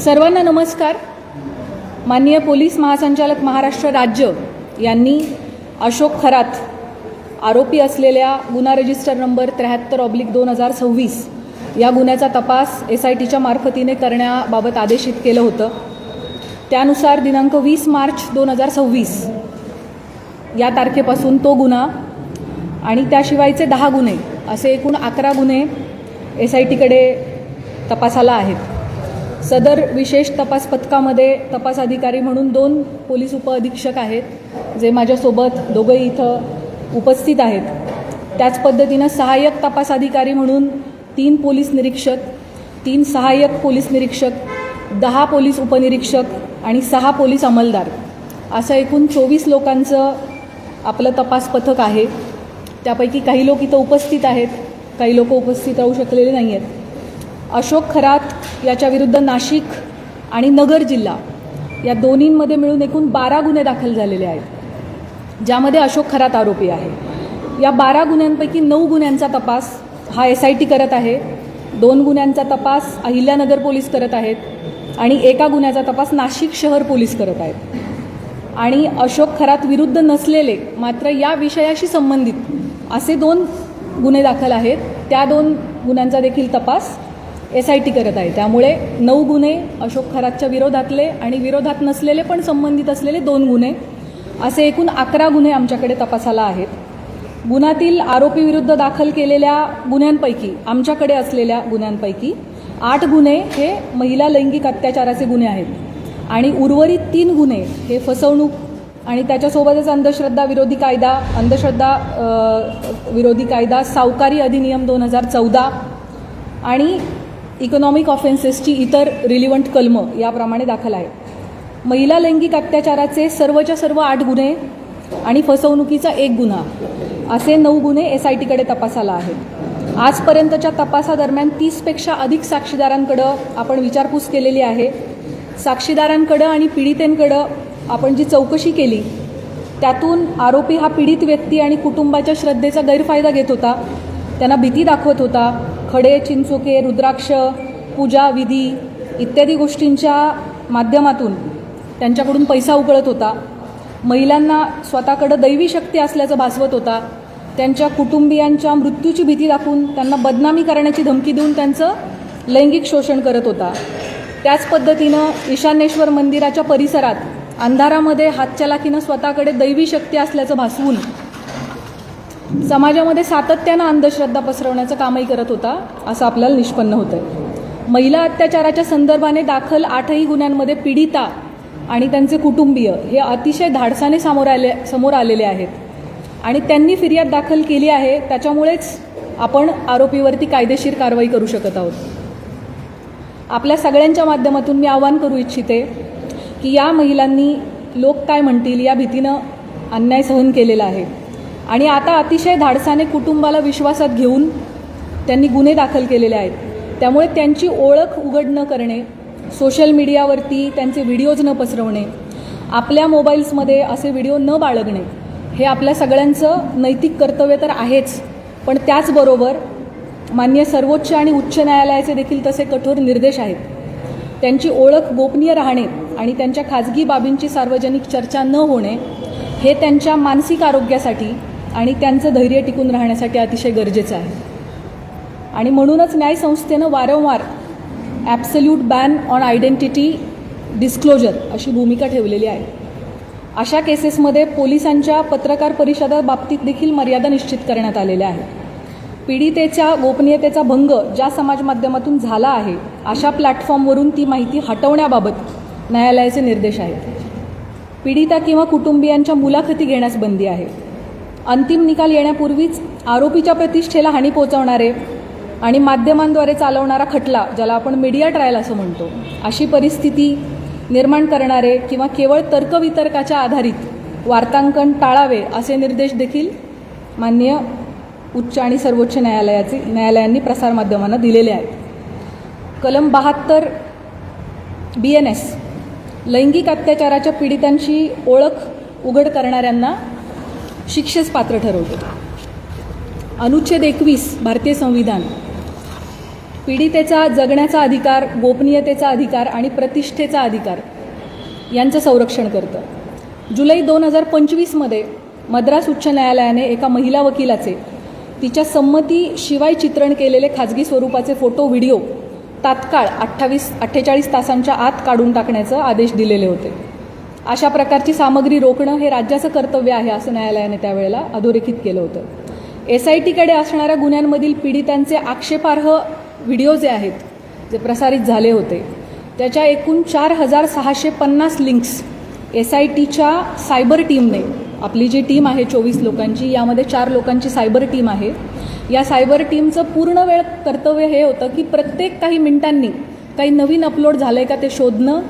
सर्वांना नमस्कार। माननीय पोलीस महासंचालक महाराष्ट्र राज्य यांनी अशोक खरात आरोपी असलेल्या गुन्हा रजिस्टर नंबर 73/2026 या गुन्ह्याचा तपास SITच्या मार्फतीने करण्याबाबत आदेशित केलं होतं। त्यानुसार दिनांक 20 मार्च 2026 या तारखेपासून तो गुन्हा आणि त्याशिवायचे 10 गुन्हे असे एकूण 11 गुन्हे SITकडे तपासाला आहेत। सदर विशेष तपास पथकामध्ये तपास अधिकारी म्हणून 2 पोलीस उपअधीक्षक आहेत जे माझ्यासोबत दोघंही इथं उपस्थित आहेत। त्याच पद्धतीनं सहाय्यक तपास अधिकारी म्हणून 3 पोलीस निरीक्षक, 3 सहाय्यक पोलीस निरीक्षक, 10 पोलीस उपनिरीक्षक आणि 6 पोलीस अंमलदार असं एकूण 24 लोकांचं आपलं तपास पथक आहे। त्यापैकी काही लोक इथं उपस्थित आहेत, काही लोक उपस्थित राहू शकलेले नाही आहेत। अशोक खरात याच्या विरुद्ध नाशिक आणि नगर जिल्हा या दोन्हींमध्ये मिळून एकूण 12 गुन्हे दाखल झालेले आहेत, ज्यामध्ये अशोक खरात आरोपी आहे। या 12 गुन्ह्यांपैकी 9 गुन्ह्यांचा तपास हा SIT करत आहे, 2 गुन्ह्यांचा तपास अहिल्यानगर पोलीस करत आहेत आणि एका गुन्ह्याचा तपास नाशिक शहर पोलीस करत आहेत। आणि अशोक खरात विरुद्ध नसलेले मात्र या विषयाशी संबंधित असे 2 गुन्हे दाखल आहेत, त्या 2 गुन्ह्यांचा देखील तपास SIT करत आहे। त्यामुळे 9 गुन्हे अशोक खरातच्या विरोधातले आणि विरोधात नसलेले पण संबंधित असलेले 2 गुन्हे असे एकूण 11 गुन्हे आमच्याकडे तपासाला आहेत। गुन्ह्यातील आरोपी विरुद्ध दाखल केलेल्या गुन्ह्यांपैकी आमच्याकडे असलेल्या गुन्ह्यांपैकी 8 गुन्हे हे महिला लैंगिक अत्याचाराचे गुन्हे आहेत आणि उर्वरित 3 गुन्हे हे फसवणूक आणि त्याच्यासोबतच अंधश्रद्धा विरोधी कायदा, सावकारी अधिनियम 2014 आणि इकॉनॉमिक ऑफेन्सेसची इतर रिलिव्हंट कलमं याप्रमाणे दाखल आहेत। महिला लैंगिक अत्याचाराचे सर्वच्या सर्व 8 गुन्हे आणि फसवणुकीचा 1 गुन्हा असे 9 गुन्हे SITकडे तपासाला आहेत। आजपर्यंतच्या तपासादरम्यान 30पेक्षा अधिक साक्षीदारांकडं आपण विचारपूस केलेली आहे। साक्षीदारांकडं आणि पीडितेंकडं आपण जी चौकशी केली त्यातून आरोपी हा पीडित व्यक्ती आणि कुटुंबाच्या श्रद्धेचा गैरफायदा घेत होता, त्यांना भीती दाखवत होता, खडे, चिंचोके, रुद्राक्ष, पूजा विधी इत्यादी गोष्टींच्या माध्यमातून त्यांच्याकडून पैसा उकळत होता, महिलांना स्वतःकडं दैवी शक्ती असल्याचं भासवत होता, त्यांच्या कुटुंबियांच्या मृत्यूची भीती दाखवून त्यांना बदनामी करण्याची धमकी देऊन त्यांचं लैंगिक शोषण करत होता। त्याच पद्धतीनं ईशान्येश्वर मंदिराच्या परिसरात अंधारामध्ये हातचलाखीनं स्वतःकडे दैवी शक्ती असल्याचं भासवून समाजामध्ये सातत्यानं अंधश्रद्धा पसरवण्याचं कामही करत होता असं आपल्याला निष्पन्न होतंय। महिला अत्याचाराच्या संदर्भाने दाखल 8ही गुन्ह्यांमध्ये पीडिता आणि त्यांचे कुटुंबीय हे अतिशय धाडसाने समोर आलेले आहेत आणि त्यांनी फिर्याद दाखल केली आहे, त्याच्यामुळेच आपण आरोपीवरती कायदेशीर कारवाई करू शकत आहोत। आपल्या सगळ्यांच्या माध्यमातून मी आवाहन करू इच्छिते की या महिलांनी लोक काय म्हणतील या भीतीनं अन्याय सहन केलेला आहे आणि आता अतिशय धाडसाने कुटुंबाला विश्वासात घेऊन त्यांनी गुन्हे दाखल केलेले आहेत। त्यामुळे त्यांची ओळख उघड न करणे, सोशल मीडियावरती त्यांचे व्हिडिओज न पसरवणे, आपल्या मोबाईल्समध्ये असे व्हिडिओ न बाळगणे हे आपल्या सगळ्यांचं नैतिक कर्तव्य तर आहेच, पण त्याचबरोबर माननीय सर्वोच्च आणि उच्च न्यायालयाचे देखील तसे कठोर निर्देश आहेत। त्यांची ओळख गोपनीय राहणे आणि त्यांच्या खाजगी बाबींची सार्वजनिक चर्चा न होणे हे त्यांच्या मानसिक आरोग्यासाठी आणि त्यांचं धैर्य टिकून राहण्यासाठी अतिशय गरजेचं आहे। आणि म्हणूनच न्यायसंस्थेनं वारंवार absolute ban on identity disclosure अशी भूमिका ठेवलेली आहे। अशा केसेसमध्ये पोलिसांच्या पत्रकार परिषदा बाबतीत देखील मर्यादा निश्चित करण्यात आलेल्या आहेत। पीडितेच्या गोपनीयतेचा भंग ज्या समाज माध्यमातून झाला आहे अशा प्लॅटफॉर्मवरून ती माहिती हटवण्याबाबत न्यायालयाचे निर्देश आहेत। पीडिता किंवा कुटुंबियांच्या मुलाखती घेण्यास बंदी आहे। अंतिम निकाल येण्यापूर्वीच आरोपीच्या प्रतिष्ठेला हानी पोहोचवणारे आणि माध्यमांद्वारे चालवणारा खटला, ज्याला आपण मीडिया ट्रायल असं म्हणतो, अशी परिस्थिती निर्माण करणारे किंवा केवळ तर्कवितर्काच्या आधारित वार्तांकन टाळावे असे निर्देश देखील माननीय उच्च आणि सर्वोच्च न्यायालयांनी प्रसारमाध्यमांना दिलेले आहेत। कलम 72 BNS लैंगिक अत्याचाराच्या पीडितांची ओळख उघड करणाऱ्यांना शिक्षेस पात्र ठरवतो। अनुच्छेद 21 भारतीय संविधान पीडितेचा जगण्याचा अधिकार, गोपनीयतेचा अधिकार आणि प्रतिष्ठेचा अधिकार यांचं संरक्षण करतं. जुलै 2025मध्ये मद्रास उच्च न्यायालयाने एका महिला वकिलाचे तिच्या संमतीशिवाय चित्रण केलेले खाजगी स्वरूपाचे फोटो व्हिडिओ तात्काळ 48 तासांच्या आत काढून टाकण्याचे आदेश दिलेले होते. अशा प्रकारची सामग्री रोखणं हे राज्याचं कर्तव्य आहे असं न्यायालयाने त्यावेळेला अधोरेखित केलं होतं. SITकडे असणाऱ्या गुन्ह्यांमधील पीडितांचे आक्षेपार्ह व्हिडिओ जे आहेत, जे प्रसारित झाले होते, त्याच्या एकूण 4650 लिंक्स SITच्या सायबर टीमने, आपली जी टीम आहे 24 लोकांची, यामध्ये 4 लोकांची सायबर टीम आहे. या सायबर टीमचं पूर्ण वेळ कर्तव्य हे होतं की प्रत्येक काही मिनिटांनी काही नवीन अपलोड झालं आहे का ते शोधणं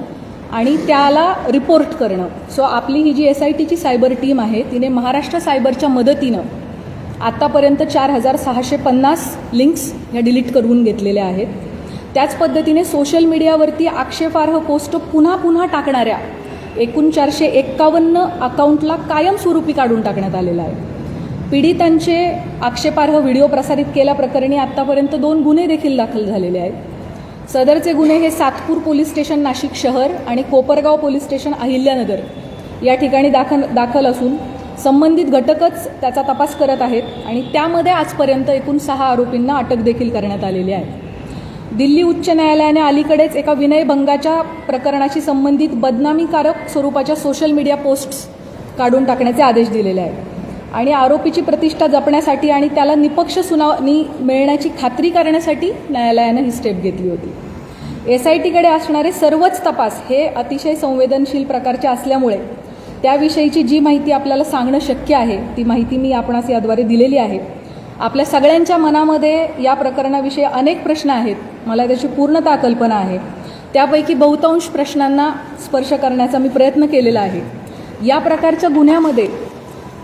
आणि त्याला रिपोर्ट करणं. सो आपली ही जी SITची सायबर टीम आहे तिने महाराष्ट्र सायबरच्या मदतीनं आत्तापर्यंत 4650 लिंक्स ह्या डिलीट करून घेतलेल्या आहेत. त्याच पद्धतीने सोशल मीडियावरती आक्षेपार्ह पोस्ट पुन्हा पुन्हा टाकणाऱ्या एकूण 451 अकाउंटला कायमस्वरूपी काढून टाकण्यात आलेलं आहे. पीडितांचे आक्षेपार्ह व्हिडिओ प्रसारित केल्याप्रकरणी आत्तापर्यंत 2 गुन्हे देखील दाखल झालेले आहेत. सदरचे गुन्हे हे सातपूर पोलीस स्टेशन नाशिक शहर आणि कोपरगाव पोलीस स्टेशन अहिल्यानगर या ठिकाणी दाखल असून संबंधित घटकच त्याचा तपास करत आहेत आणि त्यामध्ये आजपर्यंत एकूण 6 आरोपींना अटक देखील करण्यात आलेली आहे. दिल्ली उच्च न्यायालयाने अलीकडेच एका विनयभंगाच्या प्रकरणाशी संबंधित बदनामीकारक स्वरूपाच्या सोशल मीडिया पोस्ट्स काढून टाकण्याचे आदेश दिलेले आहेत आणि आरोपीची प्रतिष्ठा जपण्यासाठी आणि त्याला निपक्ष सुनावणी मिळण्याची खात्री करण्यासाठी न्यायालयानं ही स्टेप घेतली होती. SITकडे असणारे सर्वच तपास हे अतिशय संवेदनशील प्रकारचे असल्यामुळे त्याविषयीची जी माहिती आपल्याला सांगणं शक्य आहे ती माहिती मी आपणास याद्वारे दिलेली आहे. आपल्या सगळ्यांच्या मनामध्ये या प्रकरणाविषयी अनेक प्रश्न आहेत, मला त्याची पूर्णतः कल्पना आहे. त्यापैकी बहुतांश प्रश्नांना स्पर्श करण्याचा मी प्रयत्न केलेला आहे. या प्रकारच्या गुन्ह्यामध्ये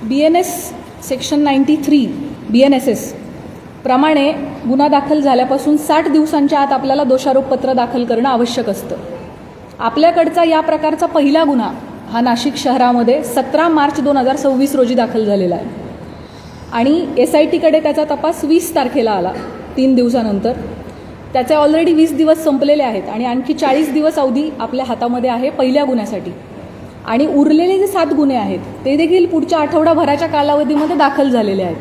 BNS सेक्शन 93 BNSS प्रमाणे गुन्हा दाखल झाल्यापासून 60 दिवसांच्या आत आपल्याला दोषारोपपत्र दाखल करणं आवश्यक असतं. आपल्याकडचा या प्रकारचा पहिला गुन्हा हा नाशिक शहरामध्ये 17 मार्च 2026 रोजी दाखल झालेला आहे आणि SITकडे त्याचा तपास 20 तारखेला आला, 3 दिवसानंतर. त्याचे ऑलरेडी 20 दिवस संपलेले आहेत आणि आणखी 40 दिवस अवधी आपल्या हातामध्ये आहे पहिल्या गुन्ह्यासाठी आणि उरलेले जे 7 गुन्हे आहेत ते देखील पुढच्या आठवडाभराच्या कालावधीमध्ये दाखल झालेले आहेत.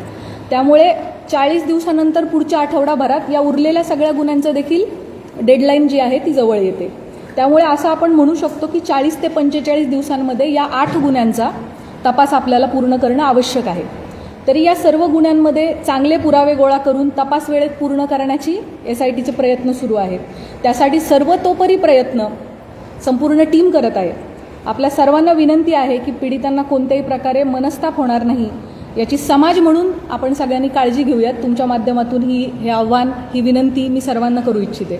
त्यामुळे 40 दिवसानंतर पुढच्या आठवडाभरात या उरलेल्या सगळ्या गुन्ह्यांचं देखील डेडलाईन जी आहे ती जवळ येते. त्यामुळे असं आपण म्हणू शकतो की 40 ते 45 दिवसांमध्ये या 8 गुन्ह्यांचा तपास आपल्याला पूर्ण करणं आवश्यक आहे. तरी या सर्व गुन्ह्यांमध्ये चांगले पुरावे गोळा करून तपास वेळेत पूर्ण करण्याची SITचे प्रयत्न सुरू आहेत. त्यासाठी सर्वतोपरी प्रयत्न संपूर्ण टीम करत आहे. आपल्या सर्वांना विनंती आहे की पीडितांना कोणत्याही प्रकारे मनस्ताप होणार नाही याची समाज म्हणून आपण सगळ्यांनी काळजी घेऊयात. तुमच्या माध्यमातून हे आव्हान, ही विनंती मी सर्वांना करू इच्छिते.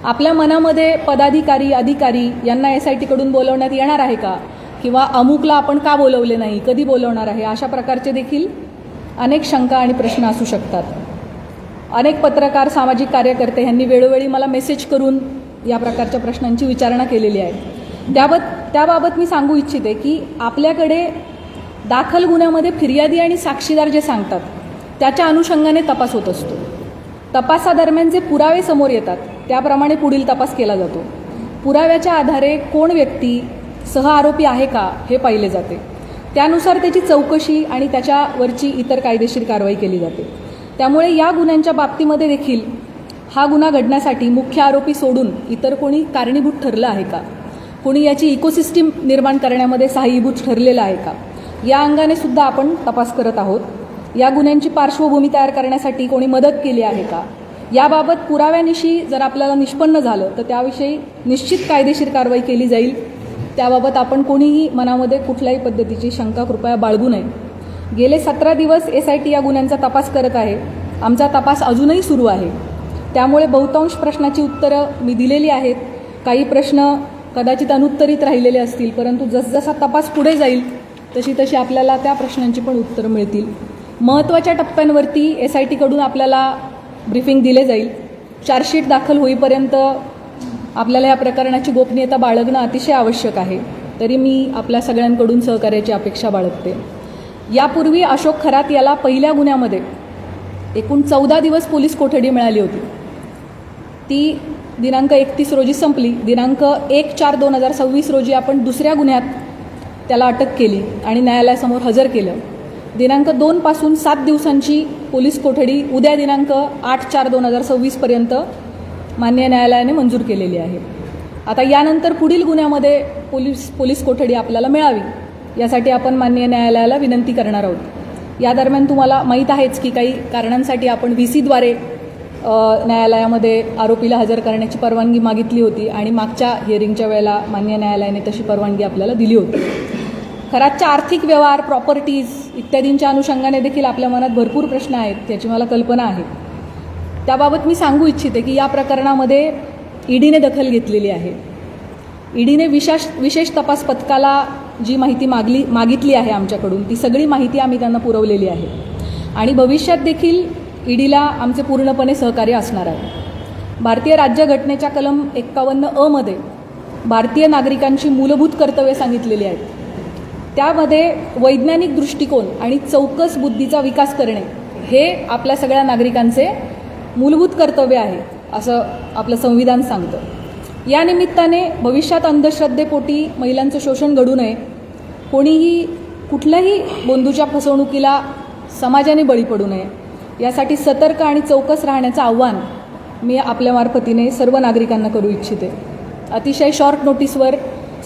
आपल्या मनामध्ये पदाधिकारी, अधिकारी यांना SITकडून बोलवण्यात येणार आहे का, किंवा अमुकला आपण का बोलवले नाही, कधी बोलवणार आहे, अशा प्रकारचे देखील अनेक शंका आणि प्रश्न असू शकतात. अनेक पत्रकार, सामाजिक कार्यकर्ते यांनी वेळोवेळी मला मेसेज करून या प्रकारच्या प्रश्नांची विचारणा केलेली आहे. त्याबाबत मी सांगू इच्छिते की आपल्याकडे दाखल गुन्ह्यामध्ये फिर्यादी आणि साक्षीदार जे सांगतात त्याच्या अनुषंगाने तपास होत असतो. तपासादरम्यान जे पुरावे समोर येतात त्याप्रमाणे पुढील तपास केला जातो. पुराव्याच्या आधारे कोण व्यक्ती सहआरोपी आहे का हे पाहिले जाते. त्यानुसार त्याची चौकशी आणि त्याच्यावरची इतर कायदेशीर कारवाई केली जाते. त्यामुळे या गुन्ह्यांच्या बाबतीमध्ये देखील हा गुन्हा घडण्यासाठी मुख्य आरोपी सोडून इतर कोणी कारणीभूत ठरलं आहे का, कोणी याची इकोसिस्टीम निर्माण करण्यामध्ये सहाय्यभूत ठरलेलं आहे का, या अंगाने सुद्धा आपण तपास करत आहोत. या गुन्ह्यांची पार्श्वभूमी तयार करण्यासाठी कोणी मदत केली आहे का, याबाबत पुराव्यानिशी जर आपल्याला निष्पन्न झालं तर त्याविषयी निश्चित कायदेशीर कारवाई केली जाईल. त्याबाबत आपण कोणीही मनामध्ये कुठल्याही पद्धतीची शंका कृपया बाळगू नये. गेले 17 दिवस SIT या गुन्ह्यांचा तपास करत आहे. आमचा तपास अजूनही सुरू आहे. त्यामुळे बहुतांश प्रश्नाची उत्तरं मी दिलेली आहेत. काही प्रश्न कदाचित अनुत्तरित राहिलेले असतील, परंतु जसजसा तपास पुढे जाईल तशी तशी आपल्याला त्या प्रश्नांची पण उत्तरं मिळतील. महत्त्वाच्या टप्प्यांवरती SITकडून आपल्याला ब्रीफिंग दिले जाईल. चार्जशीट दाखल होईपर्यंत आपल्याला या प्रकरणाची गोपनीयता बाळगणं अतिशय आवश्यक आहे. तरी मी आपल्या सगळ्यांकडून सहकार्याची अपेक्षा बाळगते. यापूर्वी अशोक खरात याला पहिल्या गुन्ह्यामध्ये एकूण 14 दिवस पोलीस कोठडी मिळाली होती. ती दिनांक 31 रोजी संपली. दिनांक 1/4/2026 रोजी आपण दुसऱ्या गुन्ह्यात त्याला अटक केली आणि न्यायालयासमोर हजर केलं. दिनांक 2 पासून 7 दिवसांची पोलीस कोठडी उद्या दिनांक 8/4/2026 पर्यंत माननीय न्यायालयाने मंजूर केलेली आहे. आता यानंतर पुढील गुन्ह्यामध्ये पोलीस कोठडी आपल्याला मिळावी यासाठी आपण माननीय न्यायालयाला विनंती करणार आहोत. या दरम्यान तुम्हाला माहीत आहेच की काही कारणांसाठी आपण VCद्वारे न्यायालयामध्ये आरोपीला हजर करण्याची परवानगी मागितली होती आणि मागच्या हिअरिंगच्या वेळेला माननीय न्यायालयाने तशी परवानगी आपल्याला दिली होती. खरातच्या आर्थिक व्यवहार, प्रॉपर्टीज इत्यादींच्या अनुषंगाने देखील आपल्या मनात भरपूर प्रश्न आहेत याची मला कल्पना आहे. त्याबाबत मी सांगू इच्छिते की या प्रकरणामध्ये ईडीने दखल घेतलेली आहे. ईडीने विशेष तपास पथकाला जी माहिती मागितली आहे आमच्याकडून ती सगळी माहिती आम्ही त्यांना पुरवलेली आहे आणि भविष्यात देखील ईडीला आमचे पूर्णपणे सहकार्य असणार आहे. भारतीय राज्यघटनेच्या कलम 51(अ) मध्ये भारतीय नागरिकांची मूलभूत कर्तव्ये सांगितलेली आहेत. त्यामध्ये वैज्ञानिक दृष्टिकोन आणि चौकस बुद्धीचा विकास करणे हे आपल्या सगळ्या नागरिकांचे मूलभूत कर्तव्य आहे असं आपलं संविधान सांगतं. या निमित्ताने भविष्यात अंधश्रद्धेपोटी महिलांचं शोषण घडू नये, कोणीही कुठल्याही बंधूच्या फसवणुकीला समाजाने बळी पडू नये यासाठी सतर्क आणि चौकस राहण्याचं आव्हान मी आपल्या मार्फतीने सर्व नागरिकांना करू इच्छिते. अतिशय शॉर्ट नोटीसवर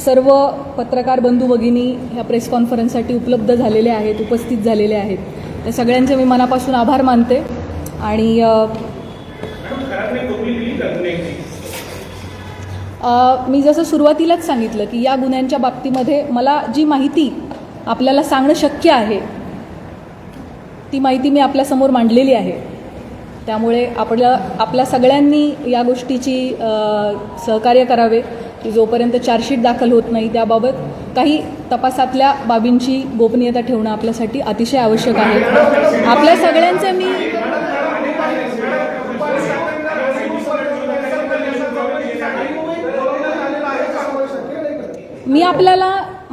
सर्व पत्रकार बंधू भगिनी ह्या प्रेस कॉन्फरन्ससाठी उपलब्ध झालेले आहेत, उपस्थित झालेले आहेत. त्या सगळ्यांचे मी मनापासून आभार मानते आणि मी जसं सुरुवातीलाच सांगितलं की या गुन्ह्यांच्या बाबतीमध्ये मला जी माहिती आपल्याला सांगणं शक्य आहे ती माहिती मी आपल्यासमोर मांडलेली आहे. त्यामुळे आपल्या सगळ्यांनी या गोष्टीची सहकार्य करावे की जोपर्यंत चार्जशीट दाखल होत नाही त्याबाबत काही तपासातल्या बाबींची गोपनीयता ठेवणं आपल्यासाठी अतिशय आवश्यक आहे. आपल्या सगळ्यांचे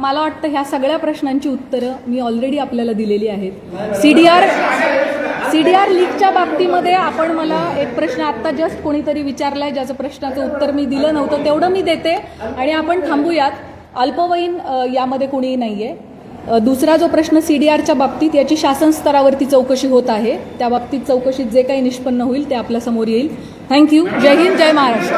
मला वाटतं ह्या सगळ्या प्रश्नांची उत्तरं मी ऑलरेडी आपल्याला दिलेली आहेत. सीडीआर लीकच्या बाबतीमध्ये आपण मला एक प्रश्न आत्ता जस्ट कोणीतरी विचारलाय ज्याचं प्रश्नाचं उत्तर मी दिलं नव्हतं तेवढं मी देते आणि आपण थांबूयात. अल्पवयीन यामध्ये कोणीही नाहीये. दुसरा जो प्रश्न सीडीआरच्या बाबतीत याची शासन स्तरावरती चौकशी होत आहे. त्या बाबतीत चौकशीत जे काही निष्पन्न होईल ते आपल्यासमोर येईल. थँक्यू. जय हिंद, जय महाराष्ट्र.